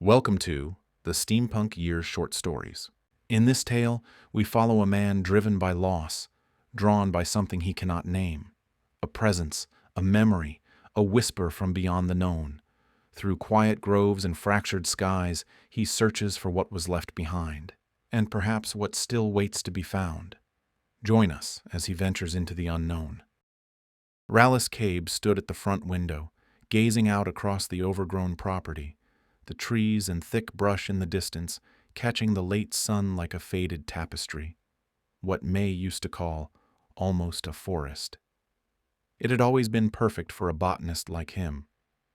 Welcome to the Steampunk Years short stories. In this tale, we follow a man driven by loss, drawn by something he cannot name. A presence, a memory, a whisper from beyond the known. Through quiet groves and fractured skies, he searches for what was left behind, and perhaps what still waits to be found. Join us as he ventures into the unknown. Rallis Cabe stood at the front window, gazing out across the overgrown property, the trees and thick brush in the distance catching the late sun like a faded tapestry, what May used to call almost a forest. It had always been perfect for a botanist like him,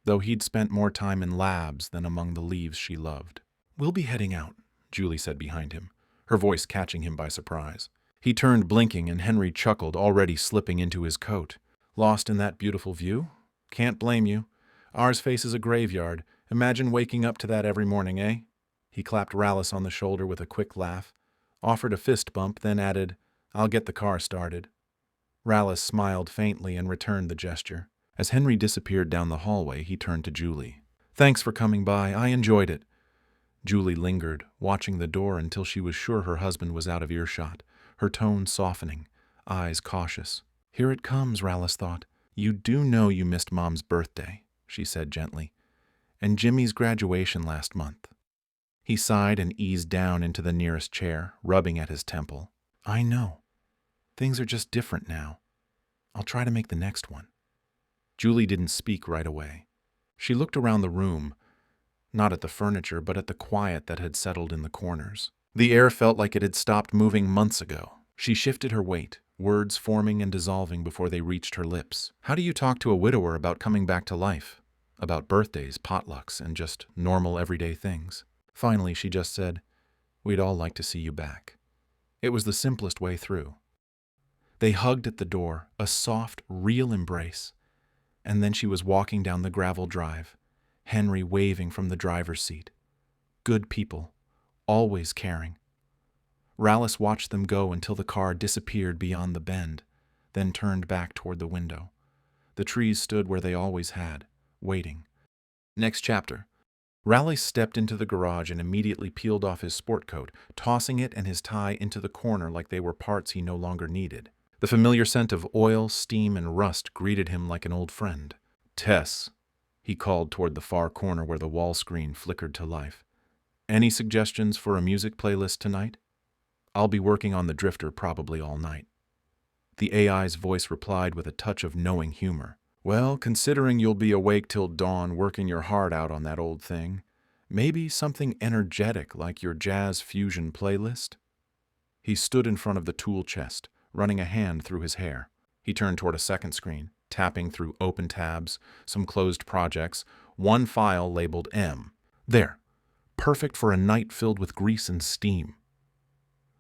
though he'd spent more time in labs than among the leaves she loved. "We'll be heading out," Julie said behind him, her voice catching him by surprise. He turned blinking and Henry chuckled, already slipping into his coat. "Lost in that beautiful view? Can't blame you. Ours faces a graveyard. Imagine waking up to that every morning, eh?" He clapped Rallis on the shoulder with a quick laugh, offered a fist bump, then added, "I'll get the car started." Rallis smiled faintly and returned the gesture. As Henry disappeared down the hallway, he turned to Julie. "Thanks for coming by. I enjoyed it." Julie lingered, watching the door until she was sure her husband was out of earshot, her tone softening, eyes cautious. "Here it comes," Rallis thought. "You do know you missed Mom's birthday," she said gently, "and Jimmy's graduation last month." He sighed and eased down into the nearest chair, rubbing at his temple. "I know. Things are just different now. I'll try to make the next one." Julie didn't speak right away. She looked around the room, not at the furniture, but at the quiet that had settled in the corners. The air felt like it had stopped moving months ago. She shifted her weight, words forming and dissolving before they reached her lips. "How do you talk to a widower about coming back to life? About birthdays, potlucks, and just normal everyday things?" Finally, she just said, "We'd all like to see you back." It was the simplest way through. They hugged at the door, a soft, real embrace, and then she was walking down the gravel drive, Henry waving from the driver's seat. Good people, always caring. Rallis watched them go until the car disappeared beyond the bend, then turned back toward the window. The trees stood where they always had, waiting. Next chapter. Rallis stepped into the garage and immediately peeled off his sport coat, tossing it and his tie into the corner like they were parts he no longer needed. The familiar scent of oil, steam, and rust greeted him like an old friend. "Tess," he called toward the far corner where the wall screen flickered to life. "Any suggestions for a music playlist tonight? I'll be working on the Drifter probably all night." The AI's voice replied with a touch of knowing humor. "Well, considering you'll be awake till dawn working your heart out on that old thing, maybe something energetic like your jazz fusion playlist?" He stood in front of the tool chest, running a hand through his hair. He turned toward a second screen, tapping through open tabs, some closed projects, one file labeled M. There, perfect for a night filled with grease and steam.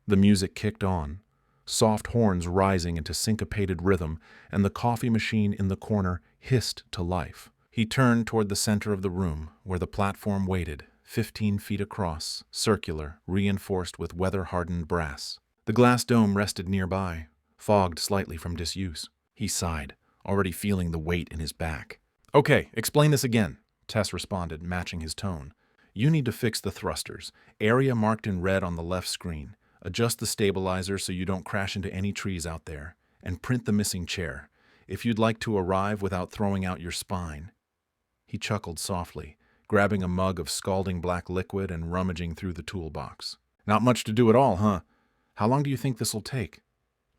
The music kicked on, soft horns rising into syncopated rhythm, and the coffee machine in the corner hissed to life. He turned toward the center of the room, where the platform waited, 15 feet across, circular, reinforced with weather-hardened brass. The glass dome rested nearby, fogged slightly from disuse. He sighed, already feeling the weight in his back. "Okay, explain this again," Tess responded, matching his tone. "You need to fix the thrusters, area marked in red on the left screen. Adjust the stabilizer so you don't crash into any trees out there, and print the missing chair, if you'd like to arrive without throwing out your spine." He chuckled softly, grabbing a mug of scalding black liquid and rummaging through the toolbox. "Not much to do at all, huh? How long do you think this'll take?"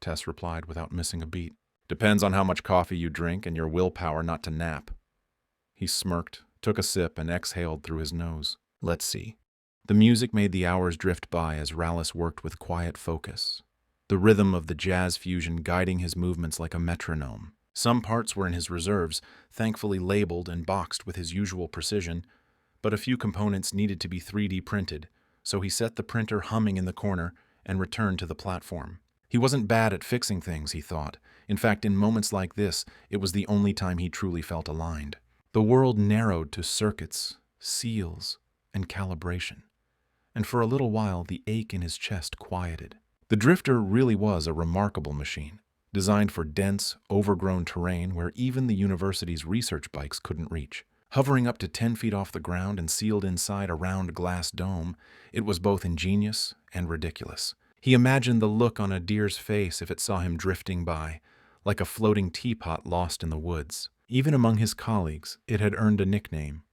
Tess replied without missing a beat. "Depends on how much coffee you drink and your willpower not to nap." He smirked, took a sip, and exhaled through his nose. "Let's see." The music made the hours drift by as Rallis worked with quiet focus, the rhythm of the jazz fusion guiding his movements like a metronome. Some parts were in his reserves, thankfully labeled and boxed with his usual precision, but a few components needed to be 3D printed, so he set the printer humming in the corner and returned to the platform. He wasn't bad at fixing things, he thought. In fact, in moments like this, it was the only time he truly felt aligned. The world narrowed to circuits, seals, and calibration, and for a little while the ache in his chest quieted. The Drifter really was a remarkable machine, designed for dense, overgrown terrain where even the university's research bikes couldn't reach. Hovering up to 10 feet off the ground and sealed inside a round glass dome, it was both ingenious and ridiculous. He imagined the look on a deer's face if it saw him drifting by, like a floating teapot lost in the woods. Even among his colleagues, it had earned a nickname,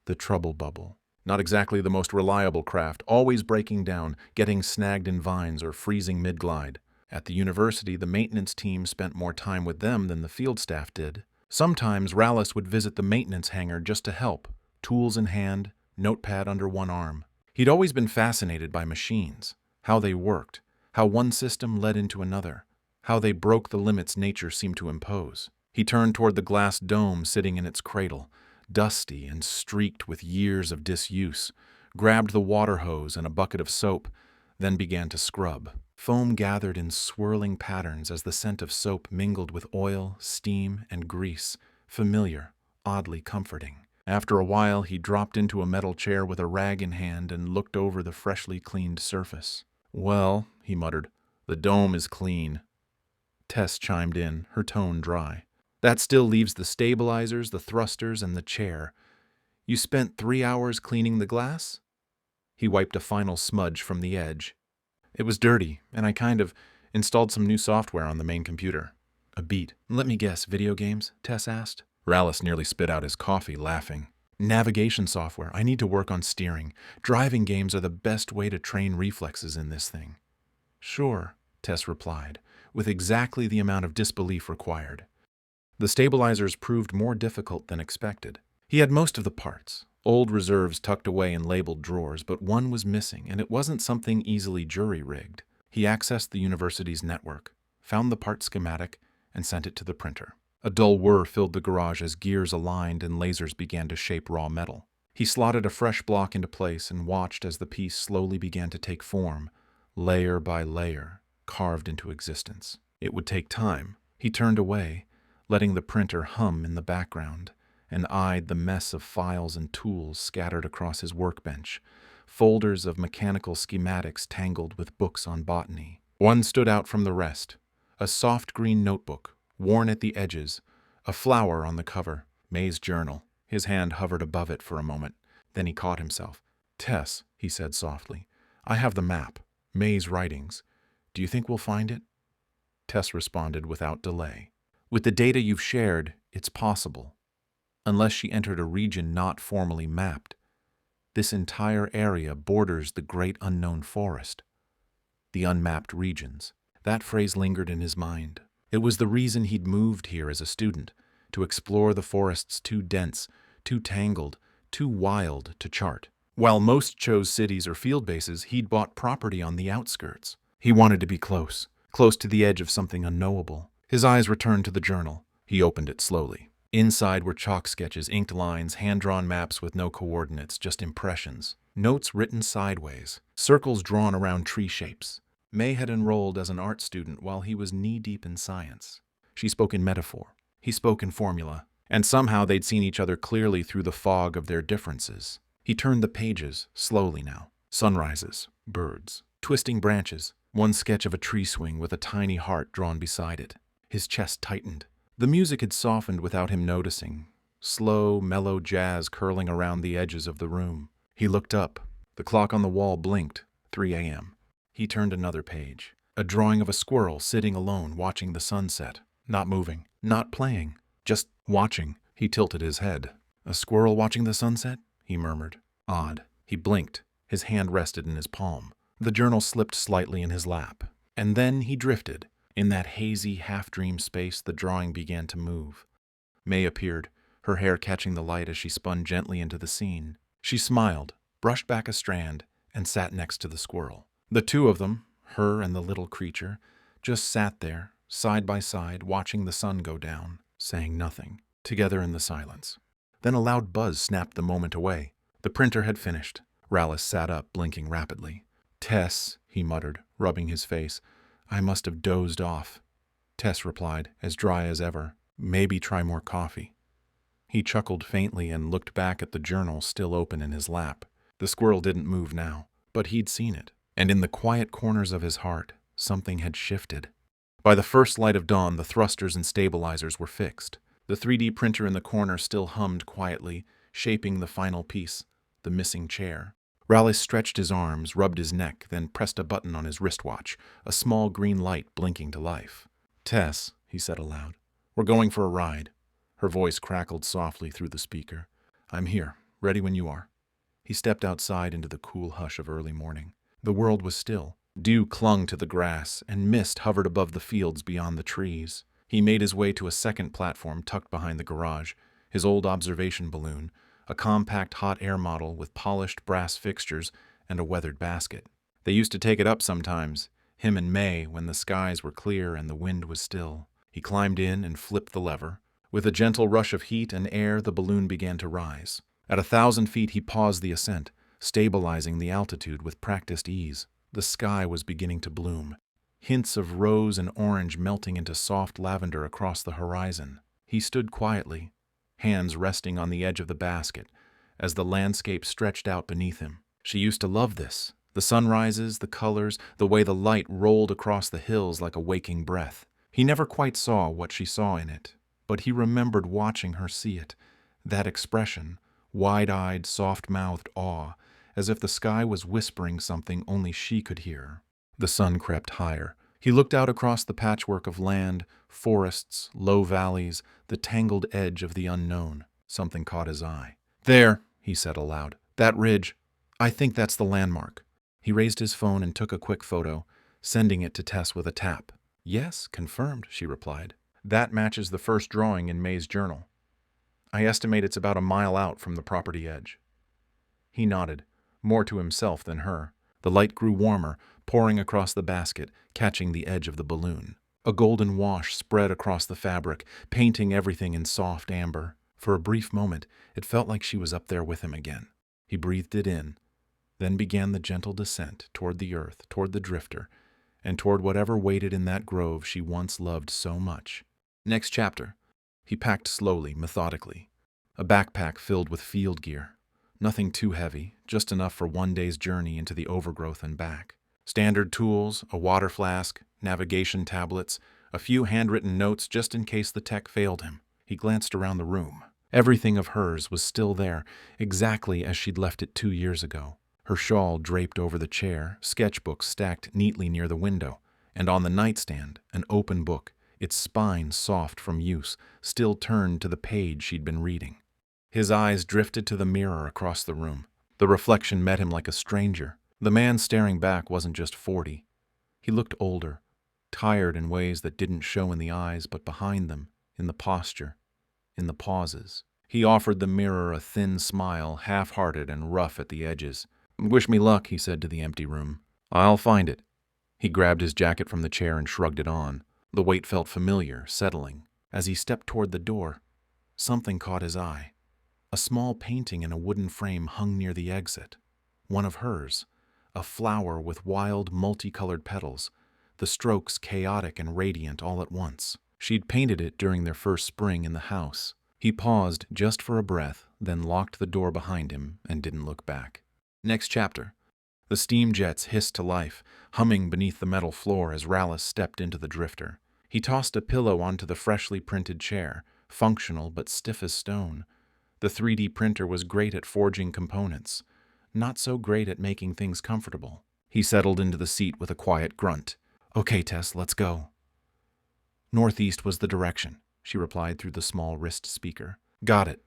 the Trouble Bubble. Not exactly the most reliable craft, always breaking down, getting snagged in vines, or freezing mid-glide. At the university, the maintenance team spent more time with them than the field staff did. Sometimes Rallis would visit the maintenance hangar just to help, tools in hand, notepad under one arm. He'd always been fascinated by machines, how they worked, how one system led into another, how they broke the limits nature seemed to impose. He turned toward the glass dome sitting in its cradle, dusty and streaked with years of disuse, grabbed the water hose and a bucket of soap, then began to scrub. Foam gathered in swirling patterns as the scent of soap mingled with oil, steam, and grease, familiar, oddly comforting. After a while, he dropped into a metal chair with a rag in hand and looked over the freshly cleaned surface. "Well," he muttered, "the dome is clean." Tess chimed in, her tone dry. "That still leaves the stabilizers, the thrusters, and the chair. You spent 3 hours cleaning the glass?" He wiped a final smudge from the edge. "It was dirty, and I kind of installed some new software on the main computer." "A beat. Let me guess, video games?" Tess asked. Rallis nearly spit out his coffee, laughing. "Navigation software. I need to work on steering. Driving games are the best way to train reflexes in this thing." "Sure," Tess replied, with exactly the amount of disbelief required. The stabilizers proved more difficult than expected. He had most of the parts, old reserves tucked away in labeled drawers, but one was missing, and it wasn't something easily jury-rigged. He accessed the university's network, found the part schematic, and sent it to the printer. A dull whir filled the garage as gears aligned and lasers began to shape raw metal. He slotted a fresh block into place and watched as the piece slowly began to take form, layer by layer, carved into existence. It would take time. He turned away, letting the printer hum in the background, and eyed the mess of files and tools scattered across his workbench, folders of mechanical schematics tangled with books on botany. One stood out from the rest, a soft green notebook, worn at the edges, a flower on the cover, May's journal. His hand hovered above it for a moment, then he caught himself. "Tess," he said softly, "I have the map, May's writings. Do you think we'll find it?" Tess responded without delay. "With the data you've shared, it's possible. Unless she entered a region not formally mapped. This entire area borders the great unknown forest. The unmapped regions." That phrase lingered in his mind. It was the reason he'd moved here as a student, to explore the forests too dense, too tangled, too wild to chart. While most chose cities or field bases, he'd bought property on the outskirts. He wanted to be close to the edge of something unknowable. His eyes returned to the journal. He opened it slowly. Inside were chalk sketches, inked lines, hand-drawn maps with no coordinates, just impressions. Notes written sideways, circles drawn around tree shapes. May had enrolled as an art student while he was knee-deep in science. She spoke in metaphor. He spoke in formula. And somehow they'd seen each other clearly through the fog of their differences. He turned the pages, slowly now. Sunrises, birds, twisting branches, one sketch of a tree swing with a tiny heart drawn beside it. His chest tightened. The music had softened without him noticing, slow, mellow jazz curling around the edges of the room. He looked up. The clock on the wall blinked, 3 a.m. He turned another page. A drawing of a squirrel sitting alone watching the sunset, not moving, not playing, just watching. He tilted his head. "A squirrel watching the sunset?" he murmured. Odd. He blinked. His hand rested in his palm. The journal slipped slightly in his lap. And then he drifted. In that hazy, half-dream space, the drawing began to move. May appeared, her hair catching the light as she spun gently into the scene. She smiled, brushed back a strand, and sat next to the squirrel. The two of them, her and the little creature, just sat there, side by side, watching the sun go down, saying nothing, together in the silence. Then a loud buzz snapped the moment away. The printer had finished. Rallis sat up, blinking rapidly. "Tess," he muttered, rubbing his face, "I must have dozed off." Tess replied, as dry as ever, "Maybe try more coffee." He chuckled faintly and looked back at the journal still open in his lap. The squirrel didn't move now, but he'd seen it. And in the quiet corners of his heart, something had shifted. By the first light of dawn, the thrusters and stabilizers were fixed. The 3D printer in the corner still hummed quietly, shaping the final piece, the missing chair. Rallis stretched his arms, rubbed his neck, then pressed a button on his wristwatch, a small green light blinking to life. "Tess," he said aloud, "we're going for a ride." Her voice crackled softly through the speaker. "I'm here, ready when you are." He stepped outside into the cool hush of early morning. The world was still. Dew clung to the grass, and mist hovered above the fields beyond the trees. He made his way to a second platform tucked behind the garage, his old observation balloon, a compact hot air model with polished brass fixtures and a weathered basket. They used to take it up sometimes, him and May, when the skies were clear and the wind was still. He climbed in and flipped the lever. With a gentle rush of heat and air, the balloon began to rise. At 1,000 feet, he paused the ascent, stabilizing the altitude with practiced ease. The sky was beginning to bloom, hints of rose and orange melting into soft lavender across the horizon. He stood quietly, hands resting on the edge of the basket, as the landscape stretched out beneath him. She used to love this. The sunrises, the colors, the way the light rolled across the hills like a waking breath. He never quite saw what she saw in it, but he remembered watching her see it. That expression, wide-eyed, soft-mouthed awe, as if the sky was whispering something only she could hear. The sun crept higher. He looked out across the patchwork of land, forests, low valleys, the tangled edge of the unknown. Something caught his eye. "There," he said aloud. "That ridge. I think that's the landmark." He raised his phone and took a quick photo, sending it to Tess with a tap. "Yes, confirmed," she replied. "That matches the first drawing in May's journal. I estimate it's about a mile out from the property edge." He nodded, more to himself than her. The light grew warmer, pouring across the basket, catching the edge of the balloon. A golden wash spread across the fabric, painting everything in soft amber. For a brief moment, it felt like she was up there with him again. He breathed it in, then began the gentle descent toward the earth, toward the drifter, and toward whatever waited in that grove she once loved so much. Next chapter. He packed slowly, methodically. A backpack filled with field gear. Nothing too heavy, just enough for one day's journey into the overgrowth and back. Standard tools, a water flask, navigation tablets, a few handwritten notes just in case the tech failed him. He glanced around the room. Everything of hers was still there, exactly as she'd left it 2 years ago. Her shawl draped over the chair, sketchbooks stacked neatly near the window, and on the nightstand, an open book, its spine soft from use, still turned to the page she'd been reading. His eyes drifted to the mirror across the room. The reflection met him like a stranger. The man staring back wasn't just 40. He looked older, tired in ways that didn't show in the eyes but behind them, in the posture, in the pauses. He offered the mirror a thin smile, half-hearted and rough at the edges. "Wish me luck," he said to the empty room. "I'll find it." He grabbed his jacket from the chair and shrugged it on. The weight felt familiar, settling. As he stepped toward the door, something caught his eye. A small painting in a wooden frame hung near the exit. One of hers, a flower with wild, multicolored petals, the strokes chaotic and radiant all at once. She'd painted it during their first spring in the house. He paused just for a breath, then locked the door behind him and didn't look back. Next chapter. The steam jets hissed to life, humming beneath the metal floor as Rallis stepped into the drifter. He tossed a pillow onto the freshly printed chair, functional but stiff as stone. The 3D printer was great at forging components, not so great at making things comfortable. He settled into the seat with a quiet grunt. "Okay, Tess, let's go." "Northeast was the direction," she replied through the small wrist speaker. "Got it."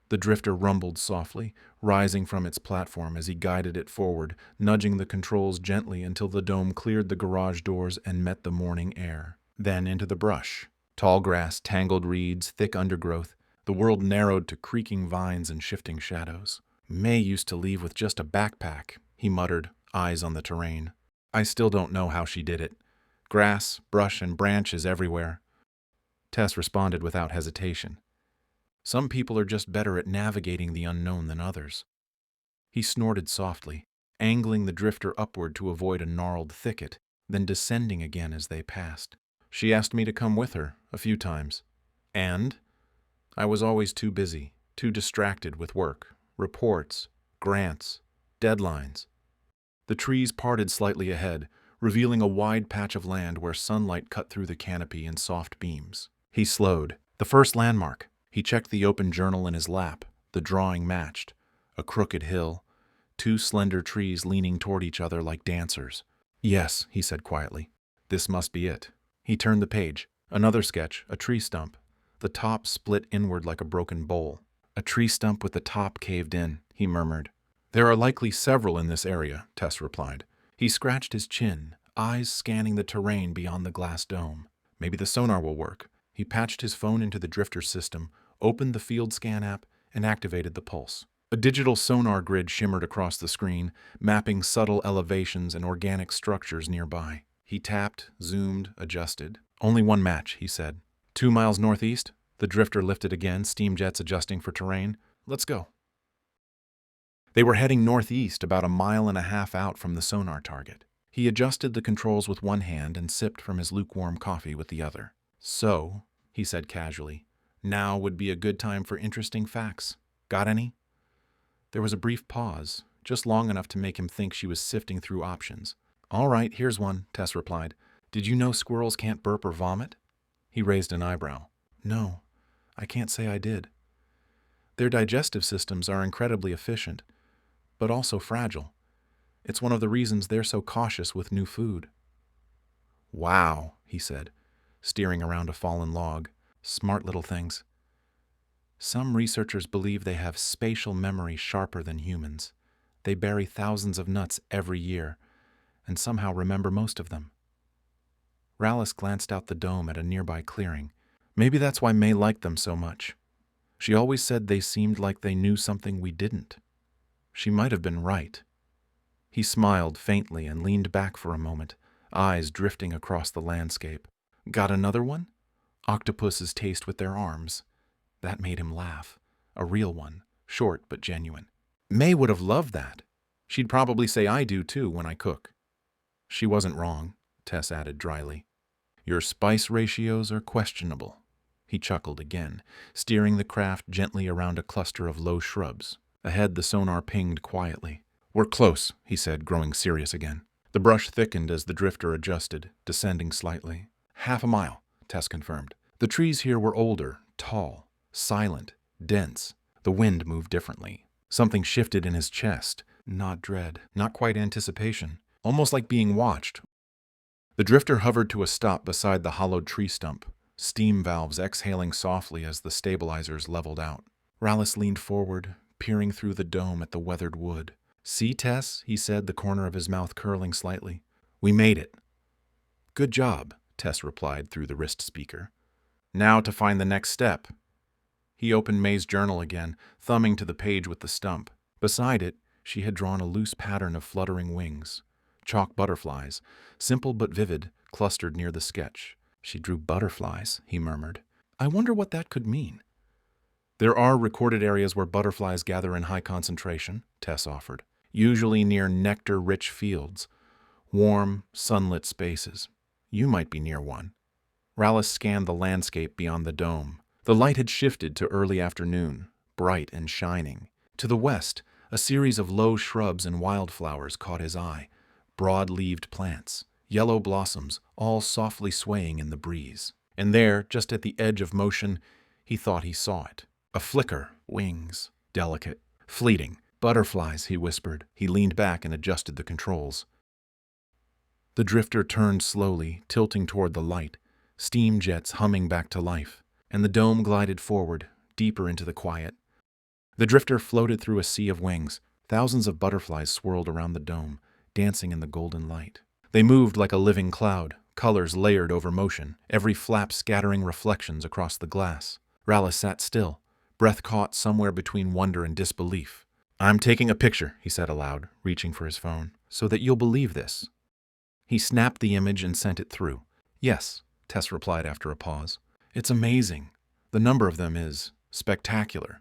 The drifter rumbled softly, rising from its platform as he guided it forward, nudging the controls gently until the dome cleared the garage doors and met the morning air. Then into the brush. Tall grass, tangled reeds, thick undergrowth. The world narrowed to creaking vines and shifting shadows. "May used to leave with just a backpack," he muttered, eyes on the terrain. "I still don't know how she did it. Grass, brush, and branches everywhere." Tess responded without hesitation. "Some people are just better at navigating the unknown than others." He snorted softly, angling the drifter upward to avoid a gnarled thicket, then descending again as they passed. "She asked me to come with her a few times. And I was always too busy, too distracted with work, reports, grants, deadlines." The trees parted slightly ahead, revealing a wide patch of land where sunlight cut through the canopy in soft beams. He slowed. The first landmark. He checked the open journal in his lap, The drawing matched. A crooked hill, two slender trees leaning toward each other like dancers. Yes, he said quietly. This must be it. He turned the page. Another sketch, a tree stump. The top split inward like a broken bowl. A tree stump with the top caved in, he murmured. There are likely several in this area, Tess replied. He scratched his chin, eyes scanning the terrain beyond the glass dome. Maybe the sonar will work. He patched his phone into the drifter system, opened the field scan app, and activated the pulse. A digital sonar grid shimmered across the screen, mapping subtle elevations and organic structures nearby. He tapped, zoomed, adjusted. Only one match, he said. 2 miles northeast. The drifter lifted again, steam jets adjusting for terrain. Let's go. They were heading northeast, about 1.5 miles out from the sonar target. He adjusted the controls with one hand and sipped from his lukewarm coffee with the other. So, he said casually, now would be a good time for interesting facts. Got any? There was a brief pause, just long enough to make him think she was sifting through options. All right, here's one, Tess replied. Did you know squirrels can't burp or vomit? He raised an eyebrow. No, I can't say I did. Their digestive systems are incredibly efficient, but also fragile. It's one of the reasons they're so cautious with new food. Wow, he said, steering around a fallen log. Smart little things. Some researchers believe they have spatial memory sharper than humans. They bury thousands of nuts every year, and somehow remember most of them. Rallis glanced out the dome at a nearby clearing. Maybe that's why May liked them so much. She always said they seemed like they knew something we didn't. She might have been right. He smiled faintly and leaned back for a moment, eyes drifting across the landscape. Got another one? Octopuses taste with their arms. That made him laugh. A real one, short but genuine. May would have loved that. She'd probably say I do too when I cook. She wasn't wrong, Tess added dryly. Your spice ratios are questionable. He chuckled again, steering the craft gently around a cluster of low shrubs. Ahead, the sonar pinged quietly. We're close, he said, growing serious again. The brush thickened as the drifter adjusted, descending slightly. 1/2 mile, Tess confirmed. The trees here were older, tall, silent, dense. The wind moved differently. Something shifted in his chest. Not dread, not quite anticipation. Almost like being watched. The drifter hovered to a stop beside the hollowed tree stump, steam valves exhaling softly as the stabilizers leveled out. Rallis leaned forward, peering through the dome at the weathered wood. See, Tess, he said, the corner of his mouth curling slightly. We made it. Good job, Tess replied through the wrist speaker. Now to find the next step. He opened May's journal again, thumbing to the page with the stump. Beside it, she had drawn a loose pattern of fluttering wings. Chalk butterflies, simple but vivid, clustered near the sketch. She drew butterflies, he murmured. I wonder what that could mean. There are recorded areas where butterflies gather in high concentration, Tess offered, usually near nectar-rich fields, warm, sunlit spaces. You might be near one. Rallis scanned the landscape beyond the dome. The light had shifted to early afternoon, bright and shining. To the west, a series of low shrubs and wildflowers caught his eye. Broad-leaved plants, yellow blossoms, all softly swaying in the breeze. And there, just at the edge of motion, he thought he saw it. A flicker, wings, delicate, fleeting. Butterflies, he whispered. He leaned back and adjusted the controls. The drifter turned slowly, tilting toward the light, steam jets humming back to life, and the dome glided forward, deeper into the quiet. The drifter floated through a sea of wings. Thousands of butterflies swirled around the dome, dancing in the golden light. They moved like a living cloud, colors layered over motion, every flap scattering reflections across the glass. Rallis sat still, breath caught somewhere between wonder and disbelief. I'm taking a picture, he said aloud, reaching for his phone, so that you'll believe this. He snapped the image and sent it through. Yes, Tess replied after a pause. It's amazing. The number of them is spectacular.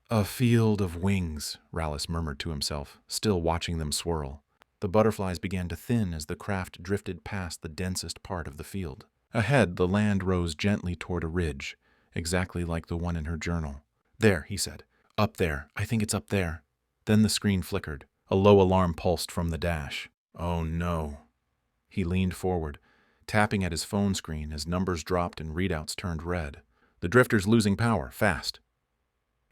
A field of wings, Rallis murmured to himself, still watching them swirl. The butterflies began to thin as the craft drifted past the densest part of the field. Ahead, the land rose gently toward a ridge, exactly like the one in her journal. There, he said. Up there. I think it's up there. Then the screen flickered. A low alarm pulsed from the dash. Oh no. He leaned forward, tapping at his phone screen as numbers dropped and readouts turned red. The drifter's losing power, fast.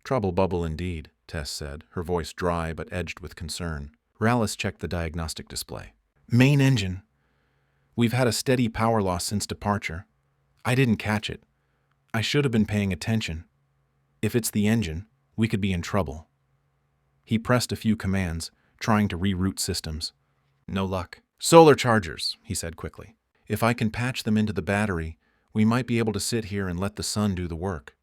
Trouble bubble indeed, Tess said, her voice dry but edged with concern. Rallis checked the diagnostic display. Main engine. We've had a steady power loss since departure. I didn't catch it. I should have been paying attention. If it's the engine, we could be in trouble. He pressed a few commands, trying to reroute systems. No luck. Solar chargers, he said quickly. If I can patch them into the battery, we might be able to sit here and let the sun do the work.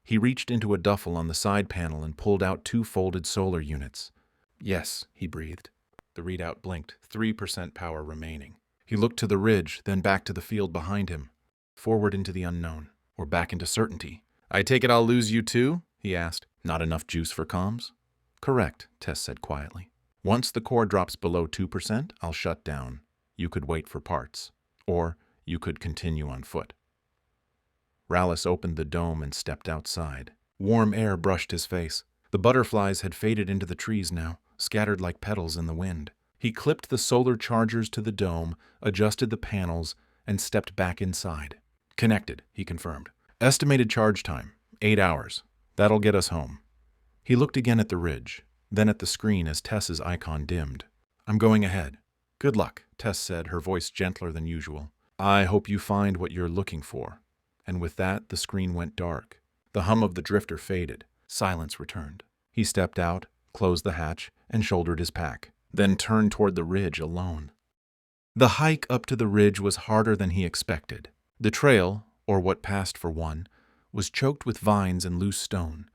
He reached into a duffel on the side panel and pulled out 2 folded solar units. Yes, he breathed. The readout blinked, 3% power remaining. He looked to the ridge, then back to the field behind him. Forward into the unknown, or back into certainty. I take it I'll lose you too? He asked. Not enough juice for comms? Correct, Tess said quietly. Once the core drops below 2%, I'll shut down. You could wait for parts. Or you could continue on foot. Rallis opened the dome and stepped outside. Warm air brushed his face. The butterflies had faded into the trees now, scattered like petals in the wind. He clipped the solar chargers to the dome, adjusted the panels, and stepped back inside. Connected, he confirmed. Estimated charge time, 8 hours. That'll get us home. He looked again at the ridge, then at the screen as Tess's icon dimmed. I'm going ahead. Good luck, Tess said, her voice gentler than usual. I hope you find what you're looking for. And with that, the screen went dark. The hum of the drifter faded. Silence returned. He stepped out, closed the hatch, and shouldered his pack, then turned toward the ridge alone. The hike up to the ridge was harder than he expected. The trail, or what passed for one, was choked with vines and loose stone,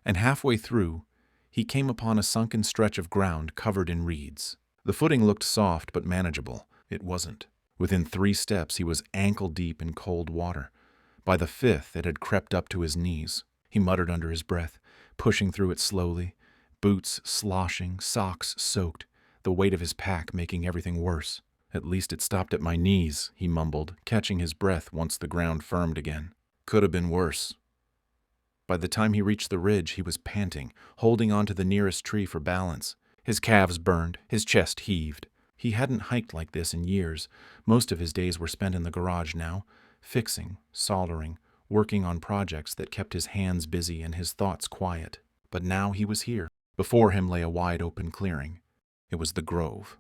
and halfway through, he came upon a sunken stretch of ground covered in reeds. The footing looked soft but manageable. It wasn't. Within 3 steps, he was ankle-deep in cold water. By the 5th, it had crept up to his knees. He muttered under his breath, pushing through it slowly, boots sloshing, socks soaked, the weight of his pack making everything worse. At least it stopped at my knees, he mumbled, catching his breath once the ground firmed again. Could have been worse. By the time he reached the ridge, he was panting, holding onto the nearest tree for balance. His calves burned, his chest heaved. He hadn't hiked like this in years. Most of his days were spent in the garage now, fixing, soldering, working on projects that kept his hands busy and his thoughts quiet. But now he was here. Before him lay a wide-open clearing. It was the grove.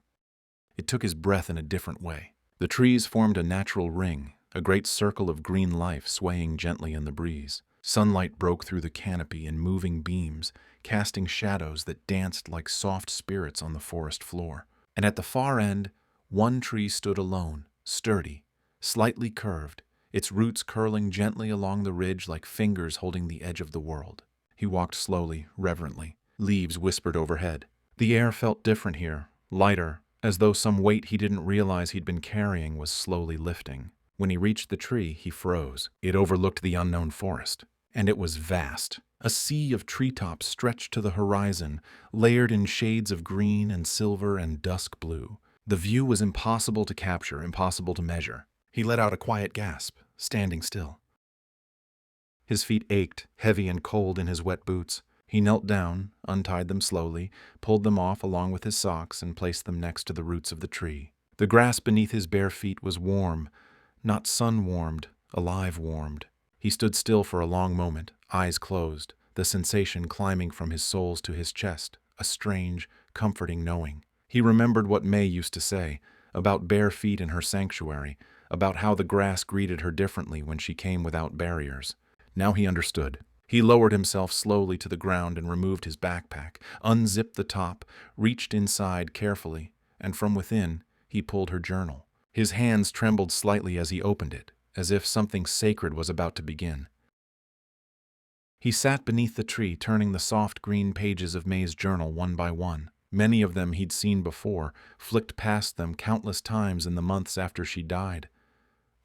It took his breath in a different way. The trees formed a natural ring, a great circle of green life swaying gently in the breeze. Sunlight broke through the canopy in moving beams, casting shadows that danced like soft spirits on the forest floor. And at the far end, one tree stood alone, sturdy, slightly curved, its roots curling gently along the ridge like fingers holding the edge of the world. He walked slowly, reverently. Leaves whispered overhead. The air felt different here, lighter, as though some weight he didn't realize he'd been carrying was slowly lifting. When he reached the tree, he froze. It overlooked the unknown forest, and it was vast. A sea of treetops stretched to the horizon, layered in shades of green and silver and dusk blue. The view was impossible to capture, impossible to measure. He let out a quiet gasp, standing still. His feet ached, heavy and cold in his wet boots. He knelt down, untied them slowly, pulled them off along with his socks, and placed them next to the roots of the tree. The grass beneath his bare feet was warm, not sun-warmed, alive-warmed. He stood still for a long moment, eyes closed, the sensation climbing from his soles to his chest, a strange, comforting knowing. He remembered what May used to say, about bare feet in her sanctuary, about how the grass greeted her differently when she came without barriers. Now he understood. He lowered himself slowly to the ground and removed his backpack, unzipped the top, reached inside carefully, and from within, he pulled her journal. His hands trembled slightly as he opened it, as if something sacred was about to begin. He sat beneath the tree, turning the soft green pages of May's journal one by one. Many of them he'd seen before, flicked past them countless times in the months after she died.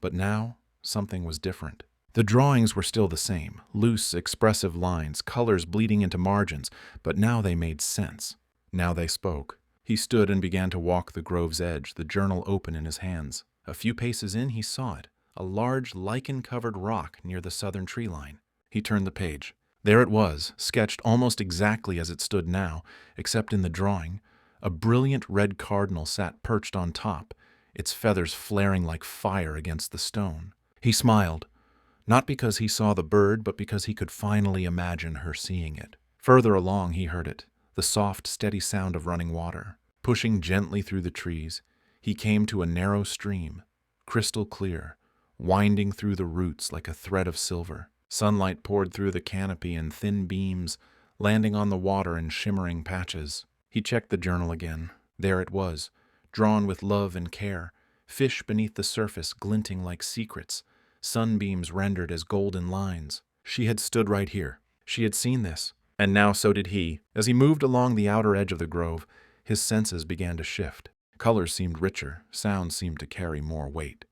But now, something was different. The drawings were still the same, loose, expressive lines, colors bleeding into margins, but now they made sense. Now they spoke. He stood and began to walk the grove's edge, the journal open in his hands. A few paces in, he saw it, a large lichen-covered rock near the southern tree line. He turned the page. There it was, sketched almost exactly as it stood now, except in the drawing. A brilliant red cardinal sat perched on top, its feathers flaring like fire against the stone. He smiled. Not because he saw the bird, but because he could finally imagine her seeing it. Further along he heard it, the soft, steady sound of running water. Pushing gently through the trees, he came to a narrow stream, crystal clear, winding through the roots like a thread of silver. Sunlight poured through the canopy in thin beams, landing on the water in shimmering patches. He checked the journal again. There it was, drawn with love and care, fish beneath the surface glinting like secrets, sunbeams rendered as golden lines. She had stood right here. She had seen this. And now so did he. As he moved along the outer edge of the grove, his senses began to shift. Colors seemed richer, sounds seemed to carry more weight.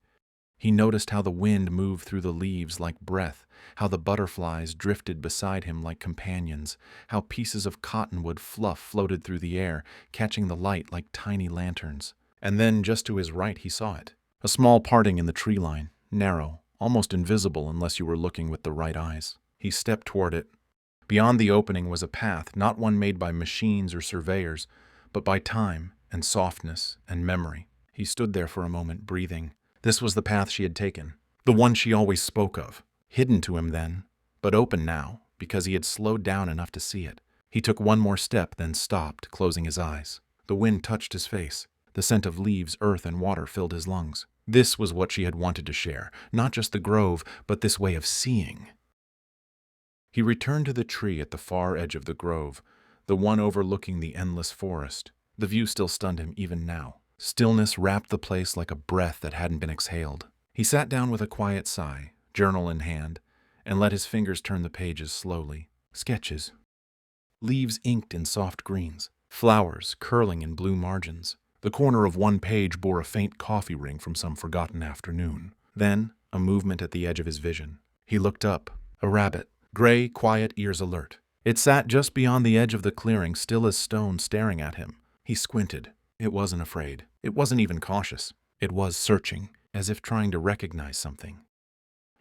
He noticed how the wind moved through the leaves like breath, how the butterflies drifted beside him like companions, how pieces of cottonwood fluff floated through the air, catching the light like tiny lanterns. And then, just to his right, he saw it. A small parting in the tree line, narrow, almost invisible unless you were looking with the right eyes. He stepped toward it. Beyond the opening was a path, not one made by machines or surveyors, but by time and softness and memory. He stood there for a moment, breathing. This was the path she had taken, the one she always spoke of, hidden to him then, but open now, because he had slowed down enough to see it. He took one more step, then stopped, closing his eyes. The wind touched his face. The scent of leaves, earth, and water filled his lungs. This was what she had wanted to share, not just the grove, but this way of seeing. He returned to the tree at the far edge of the grove, the one overlooking the endless forest. The view still stunned him even now. Stillness wrapped the place like a breath that hadn't been exhaled. He sat down with a quiet sigh, journal in hand, and let his fingers turn the pages slowly. Sketches. Leaves inked in soft greens, flowers curling in blue margins. The corner of one page bore a faint coffee ring from some forgotten afternoon. Then, a movement at the edge of his vision. He looked up. A rabbit. Gray, quiet, ears alert. It sat just beyond the edge of the clearing, still as stone, staring at him. He squinted. It wasn't afraid. It wasn't even cautious. It was searching, as if trying to recognize something.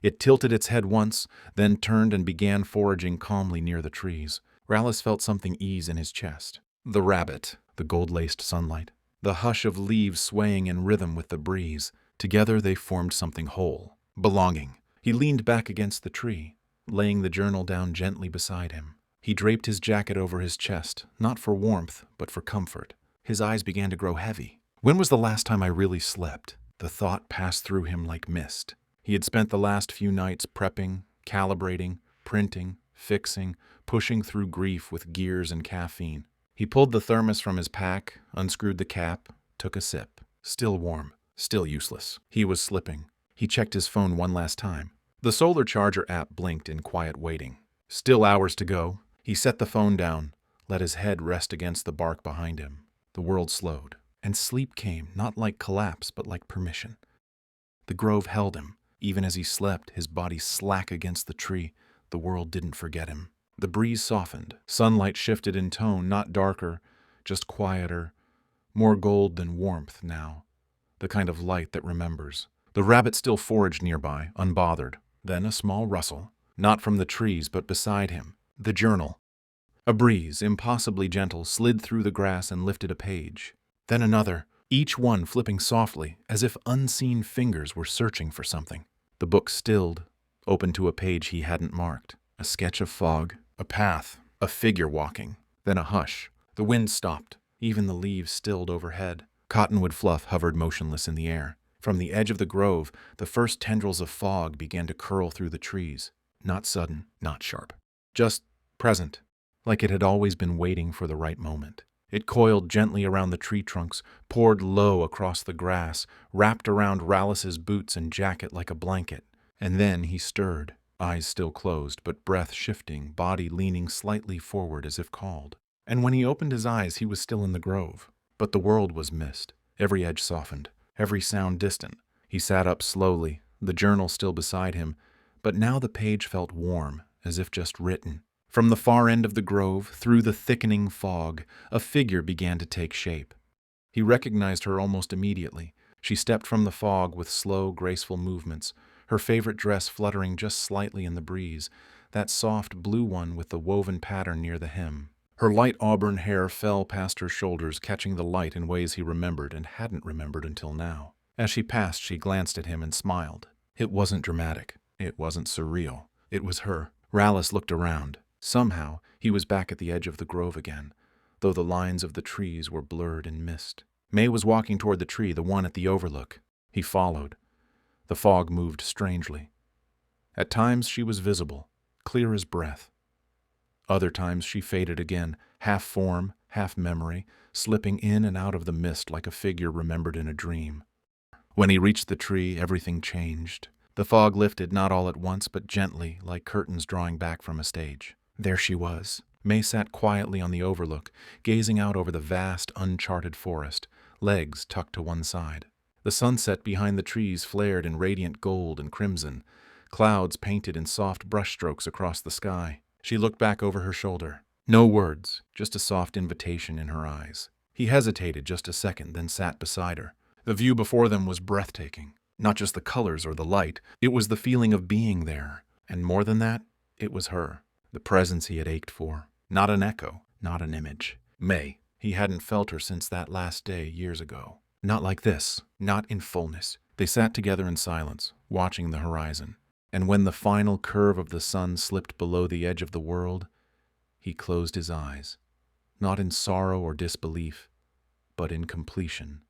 It tilted its head once, then turned and began foraging calmly near the trees. Rallis felt something ease in his chest. The rabbit, the gold-laced sunlight, the hush of leaves swaying in rhythm with the breeze. Together they formed something whole, belonging. He leaned back against the tree, laying the journal down gently beside him. He draped his jacket over his chest, not for warmth, but for comfort. His eyes began to grow heavy. When was the last time I really slept? The thought passed through him like mist. He had spent the last few nights prepping, calibrating, printing, fixing, pushing through grief with gears and caffeine. He pulled the thermos from his pack, unscrewed the cap, took a sip. Still warm, still useless. He was slipping. He checked his phone one last time. The solar charger app blinked in quiet waiting. Still hours to go. He set the phone down, let his head rest against the bark behind him. The world slowed, and sleep came, not like collapse, but like permission. The grove held him. Even as he slept, his body slack against the tree, the world didn't forget him. The breeze softened. Sunlight shifted in tone, not darker, just quieter, more gold than warmth now. The kind of light that remembers. The rabbit still foraged nearby, unbothered. Then a small rustle, not from the trees, but beside him. The journal. A breeze, impossibly gentle, slid through the grass and lifted a page. Then another, each one flipping softly, as if unseen fingers were searching for something. The book stilled, opened to a page he hadn't marked. A sketch of fog, a path, a figure walking. Then a hush. The wind stopped. Even the leaves stilled overhead. Cottonwood fluff hovered motionless in the air. From the edge of the grove, the first tendrils of fog began to curl through the trees. Not sudden, not sharp. Just present, like it had always been waiting for the right moment. It coiled gently around the tree trunks, poured low across the grass, wrapped around Rallis's boots and jacket like a blanket. And then he stirred, eyes still closed, but breath shifting, body leaning slightly forward as if called. And when he opened his eyes, he was still in the grove. But the world was mist. Every edge softened, every sound distant. He sat up slowly, the journal still beside him, but now the page felt warm, as if just written. From the far end of the grove, through the thickening fog, a figure began to take shape. He recognized her almost immediately. She stepped from the fog with slow, graceful movements, her favorite dress fluttering just slightly in the breeze, that soft blue one with the woven pattern near the hem. Her light auburn hair fell past her shoulders, catching the light in ways he remembered and hadn't remembered until now. As she passed, she glanced at him and smiled. It wasn't dramatic. It wasn't surreal. It was her. Rallis looked around. Somehow, he was back at the edge of the grove again, though the lines of the trees were blurred in mist. May was walking toward the tree, the one at the overlook. He followed. The fog moved strangely. At times she was visible, clear as breath. Other times she faded again, half form, half memory, slipping in and out of the mist like a figure remembered in a dream. When he reached the tree, everything changed. The fog lifted not all at once, but gently, like curtains drawing back from a stage. There she was. May sat quietly on the overlook, gazing out over the vast, uncharted forest, legs tucked to one side. The sunset behind the trees flared in radiant gold and crimson, clouds painted in soft brushstrokes across the sky. She looked back over her shoulder. No words, just a soft invitation in her eyes. He hesitated just a second, then sat beside her. The view before them was breathtaking. Not just the colors or the light, it was the feeling of being there. And more than that, it was her, the presence he had ached for. Not an echo, not an image. May. He hadn't felt her since that last day years ago. Not like this, not in fullness. They sat together in silence, watching the horizon. And when the final curve of the sun slipped below the edge of the world, he closed his eyes, not in sorrow or disbelief, but in completion.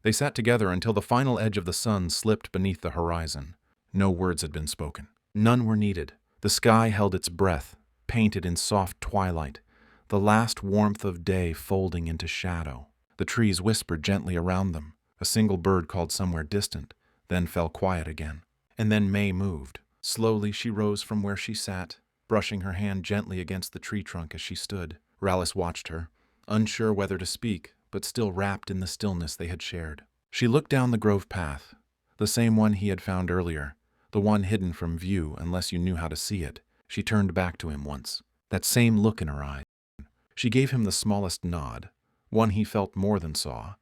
They sat together until the final edge of the sun slipped beneath the horizon. No words had been spoken. None were needed. The sky held its breath, painted in soft twilight, the last warmth of day folding into shadow. The trees whispered gently around them. A single bird called somewhere distant, then fell quiet again. And then May moved. Slowly she rose from where she sat, brushing her hand gently against the tree trunk as she stood. Rallis watched her, unsure whether to speak, but still wrapped in the stillness they had shared. She looked down the grove path, the same one he had found earlier, the one hidden from view unless you knew how to see it. She turned back to him once, that same look in her eyes. She gave him the smallest nod, one he felt more than saw,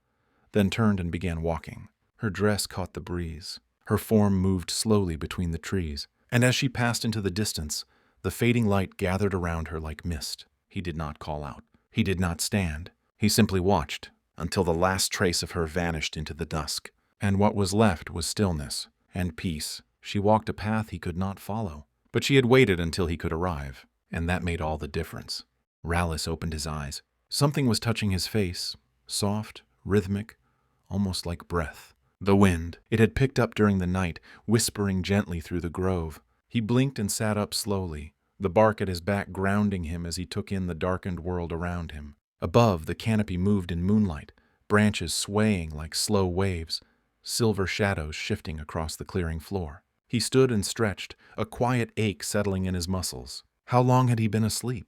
then turned and began walking. Her dress caught the breeze. Her form moved slowly between the trees, and as she passed into the distance, the fading light gathered around her like mist. He did not call out. He did not stand. He simply watched, until the last trace of her vanished into the dusk. And what was left was stillness and peace. She walked a path he could not follow, but she had waited until he could arrive, and that made all the difference. Rallis opened his eyes. Something was touching his face, soft, rhythmic, almost like breath. The wind. It had picked up during the night, whispering gently through the grove. He blinked and sat up slowly, the bark at his back grounding him as he took in the darkened world around him. Above, the canopy moved in moonlight, branches swaying like slow waves, silver shadows shifting across the clearing floor. He stood and stretched, a quiet ache settling in his muscles. How long had he been asleep?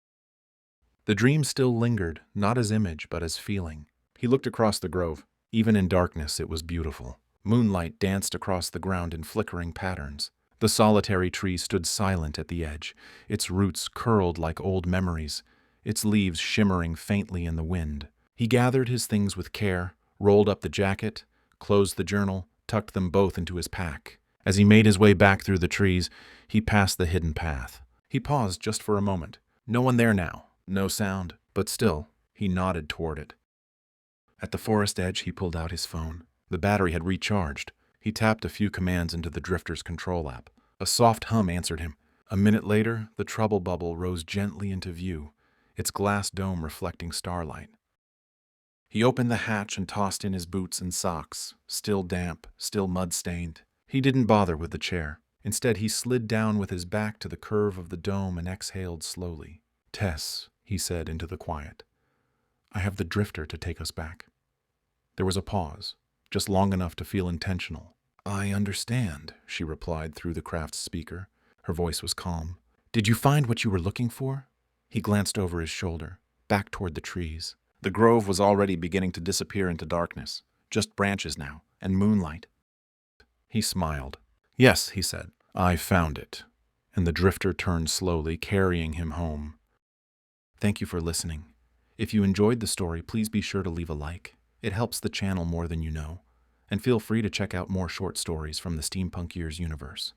The dream still lingered, not as image, but as feeling. He looked across the grove. Even in darkness, it was beautiful. Moonlight danced across the ground in flickering patterns. The solitary tree stood silent at the edge, its roots curled like old memories, its leaves shimmering faintly in the wind. He gathered his things with care, rolled up the jacket, closed the journal, tucked them both into his pack. As he made his way back through the trees, he passed the hidden path. He paused just for a moment. No one there now, no sound, but still, he nodded toward it. At the forest edge, he pulled out his phone. The battery had recharged. He tapped a few commands into the drifter's control app. A soft hum answered him. A minute later, the trouble bubble rose gently into view, its glass dome reflecting starlight. He opened the hatch and tossed in his boots and socks, still damp, still mud-stained. He didn't bother with the chair. Instead, he slid down with his back to the curve of the dome and exhaled slowly. "Tess," he said into the quiet, "I have the drifter to take us back." There was a pause, just long enough to feel intentional. "I understand," she replied through the craft's speaker. Her voice was calm. "Did you find what you were looking for?" He glanced over his shoulder, back toward the trees. The grove was already beginning to disappear into darkness, just branches now, and moonlight. He smiled. "Yes," he said, "I found it." And the drifter turned slowly, carrying him home. Thank you for listening. If you enjoyed the story, please be sure to leave a like. It helps the channel more than you know. And feel free to check out more short stories from the Steampunk Years universe.